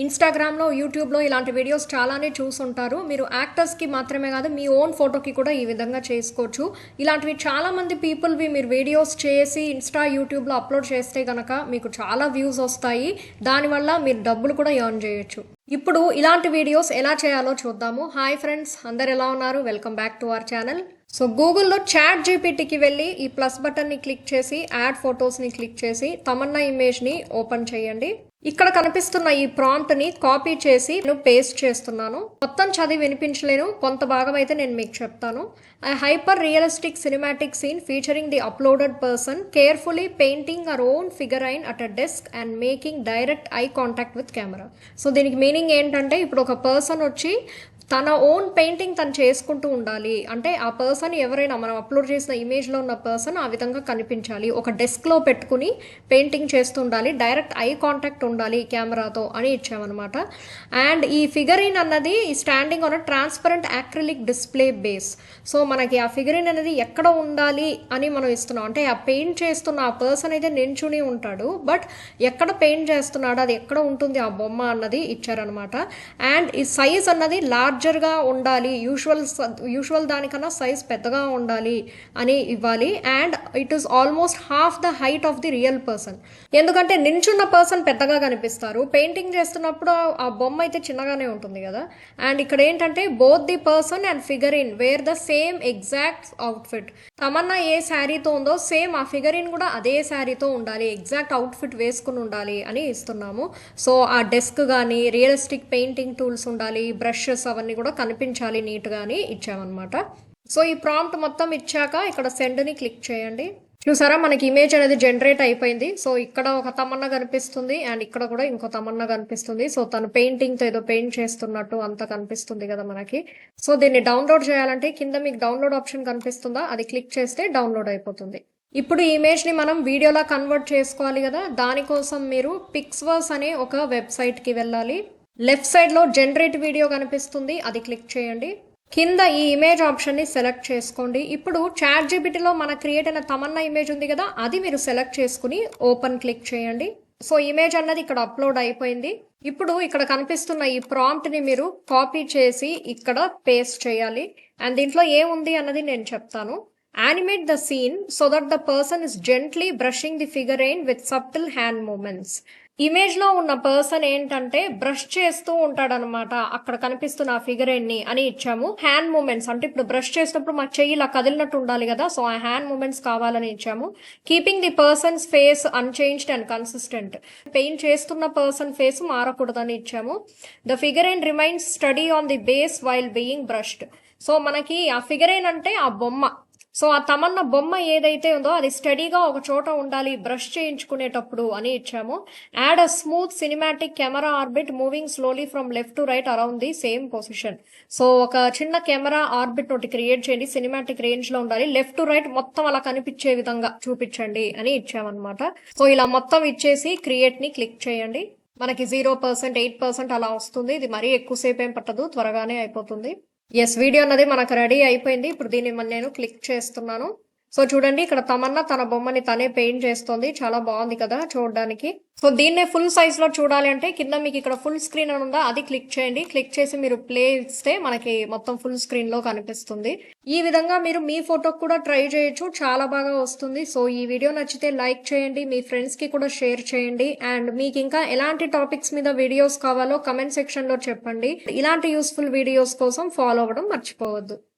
ఇన్‌స్టాగ్రామ్‌లో, యూట్యూబ్‌లో ఇలాంటి వీడియోస్ చాలానే చూసుంటారు. మీరు యాక్టర్స్‌కి మాత్రమే కాదు, మీ ఓన్ ఫోటోకి కూడా ఈ విధంగా చేసుకోవచ్చు. ఇలాంటివి చాలా మంది పీపుల్‌వి మీరు వీడియోస్ చేసి యూట్యూబ్‌లో అప్‌లోడ్ చేస్తే గనక మీకు చాలా వ్యూస్ ఒస్తాయి. దానివల్ల మీరు డబ్బులు కూడా ఎర్న్ చేయొచ్చు. ఇప్పుడు ఇలాంటి వీడియోస్ ఎలా చేయాలో చూద్దాము. హాయ్ ఫ్రెండ్స్, అందరు ఎలా ఉన్నారు? Welcome back to our channel. So గూగుల్‌లో చాట్ జీపీటీకి వెళ్ళి ఈ ప్లస్ బటన్ని క్లిక్ చేసి యాడ్ ఫోటోస్‌ని క్లిక్ చేసి తమన్నా ఇమేజ్‌ని ఓపెన్ చేయండి. ఇక్కడ కనిపిస్తున్న ఈ ప్రాంప్ట్‌ని కాపీ చేసి నేను పేస్ట్ చేస్తున్నాను. మొత్తం చదివి వినిపించలేను, కొంత భాగం అయితే నేను మీకు చెప్తాను. A hyper realistic cinematic scene featuring the uploaded person carefully painting her own figurine at a desk and making direct eye contact with camera. So దీనికి మీనింగ్ ఏంటంటే ఇప్పుడు ఒక పర్సన్ వచ్చి తన ఓన్ పెయింటింగ్ తను చేసుకుంటూ ఉండాలి. అంటే ఆ పర్సన్ ఎవరైనా మనం అప్లోడ్ చేసిన ఇమేజ్లో ఉన్న పర్సన్ ఆ విధంగా కనిపించాలి. ఒక డెస్క్లో పెట్టుకుని పెయింటింగ్ చేస్తూ ఉండాలి. డైరెక్ట్ ఐ కాంటాక్ట్ ఉండాలి కెమెరాతో అని ఇచ్చామన్నమాట. అండ్ ఈ ఫిగరిన్ అన్నది standing on a transparent acrylic display base. So మనకి ఆ ఫిగరిన్ అనేది ఎక్కడ ఉండాలి అని మనం ఇస్తున్నాం. అంటే ఆ పెయింట్ చేస్తున్న ఆ పర్సన్ అయితే నించుని ఉంటాడు, బట్ ఎక్కడ పెయింట్ చేస్తున్నాడు, అది ఎక్కడ ఉంటుంది ఆ బొమ్మ అన్నది ఇచ్చారనమాట. అండ్ ఈ సైజ్ అన్నది లార్జర్గా ఉండాలి, యూజువల్ దానికన్నా సైజ్ పెద్దగా ఉండాలి అని ఇవ్వాలి. And it is almost half the height of the real person. ఎందుకంటే నించున్న పర్సన్ పెద్దగా కనిపిస్తారు, పెయింటింగ్ చేస్తున్నప్పుడు ఆ బొమ్మ అయితే చిన్నగానే ఉంటుంది కదా. అండ్ ఇక్కడ ఏంటంటే both the person and figurine wear the same exact outfit. Tamanna ఏ శారీతో ఉందో సేమ్ ఆ ఫిగరిన్ కూడా అదే శారీతో ఉండాలి, ఎగ్జాక్ట్ అవుట్ఫిట్ వేసుకుని ఉండాలి అని ఇస్తున్నాము. సో ఆ డెస్క్ కానీ రియలిస్టిక్ పెయింటింగ్ టూల్స్ ఉండాలి, బ్రషెస్ అవన్నీ కూడా కనిపించాలి నీట్గా అని ఇచ్చామన్నమాట. సో ఈ ప్రాంప్ట్ మొత్తం ఇచ్చాక ఇక్కడ సెండ్ని క్లిక్ చేయండి. చూసారా, మనకి ఇమేజ్ అనేది జనరేట్ అయిపోయింది. సో ఇక్కడ ఒక తమన్నా కనిపిస్తుంది అండ్ ఇక్కడ కూడా ఇంకో తమన్నా కనిపిస్తుంది. సో తను పెయింటింగ్తో ఏదో పెయింట్ చేస్తున్నట్టు అంత కనిపిస్తుంది కదా మనకి. సో దీన్ని డౌన్లోడ్ చేయాలంటే కింద మీకు డౌన్లోడ్ ఆప్షన్ కనిపిస్తుందా, అది క్లిక్ చేస్తే డౌన్లోడ్ అయిపోతుంది. ఇప్పుడు ఈ ఇమేజ్ని మనం వీడియోలా కన్వర్ట్ చేసుకోవాలి కదా, దానికోసం మీరు పిక్స్వర్స్ అనే ఒక వెబ్సైట్కి వెళ్ళాలి. లెఫ్ట్ సైడ్లో జనరేట్ వీడియో కనిపిస్తుంది, అది క్లిక్ చేయండి. కింద ఈ ఇమేజ్ ఆప్షన్ని సెలెక్ట్ చేసుకోండి. ఇప్పుడు చాట్ జీపీటీలో మన క్రియేట్ అయిన తమన్నా ఇమేజ్ ఉంది కదా, అది మీరు సెలెక్ట్ చేసుకుని ఓపెన్ క్లిక్ చేయండి. సో ఇమేజ్ అన్నది ఇక్కడ అప్లోడ్ అయిపోయింది. ఇప్పుడు ఇక్కడ కనిపిస్తున్న ఈ ప్రాంప్ట్ని మీరు కాపీ చేసి ఇక్కడ పేస్ట్ చేయాలి. అండ్ దీంట్లో ఏముంది అన్నది నేను చెప్తాను. Animate the scene so that the person is gently brushing the figurine with subtle hand movements. ఇమేజ్లో ఉన్న పర్సన్ ఏంటంటే బ్రష్ చేస్తూ ఉంటాడనమాట అక్కడ కనిపిస్తున్న ఆ ఫిగరైన్ని అని ఇచ్చాము. హ్యాండ్ మూమెంట్స్ అంటే ఇప్పుడు బ్రష్ చేసినప్పుడు మా చెయ్యి ఇలా కదిలినట్టు ఉండాలి కదా, సో ఆ హ్యాండ్ మూమెంట్స్ కావాలని ఇచ్చాము. Keeping the person's face unchanged and consistent. Paint చేస్తున్న పర్సన్ ఫేస్ మారకూడదని ఇచ్చాము. The figurine remains steady on the base while being brushed. So మనకి ఆ ఫిగరైన్ అంటే ఆ బొమ్మ. సో ఆ తమన్నా బొమ్మ ఏదైతే ఉందో అది స్టడీగా ఒక చోట ఉండాలి బ్రష్ చేయించుకునేటప్పుడు అని ఇచ్చాము. Add a smooth cinematic camera orbit moving slowly from left to right around the same position. So ఒక చిన్న కెమెరా ఆర్బిట్ ఒకటి క్రియేట్ చేయండి, సినిమాటిక్ రేంజ్ లో ఉండాలి, లెఫ్ట్ టు రైట్ మొత్తం అలా కనిపించే విధంగా చూపించండి అని ఇచ్చామన్నమాట. సో ఇలా మొత్తం ఇచ్చేసి క్రియేట్ ని క్లిక్ చేయండి. మనకి 0%, 8% అలా వస్తుంది. ఇది మరీ ఎక్కువసేపు ఏం పట్టదు, త్వరగానే అయిపోతుంది. ఎస్, వీడియో అన్నది మనకు రెడీ అయిపోయింది. ఇప్పుడు దీన్ని నేను క్లిక్ చేస్తున్నాను. సో చూడండి, ఇక్కడ తమన్నా తన బొమ్మని తనే పెయింట్ చేస్తోంది. చాలా బాగుంది కదా చూడడానికి. సో దీన్నే ఫుల్ సైజ్ లో చూడాలి అంటే కింద మీకు ఇక్కడ ఫుల్ స్క్రీన్ అని ఉందా, అది క్లిక్ చేయండి. క్లిక్ చేసి మీరు ప్లే ఇస్తే మనకి మొత్తం ఫుల్ స్క్రీన్ లో కనిపిస్తుంది. ఈ విధంగా మీరు మీ ఫోటోకి కూడా ట్రై చేయొచ్చు, చాలా బాగా వస్తుంది. సో ఈ వీడియో నచ్చితే లైక్ చేయండి, మీ ఫ్రెండ్స్ కి కూడా షేర్ చేయండి. అండ్ మీకు ఇంకా ఎలాంటి టాపిక్స్ మీద వీడియోస్ కావాలో కమెంట్ సెక్షన్ లో చెప్పండి. ఇలాంటి యూస్ఫుల్ వీడియోస్ కోసం ఫాలో అవ్వడం మర్చిపోవద్దు.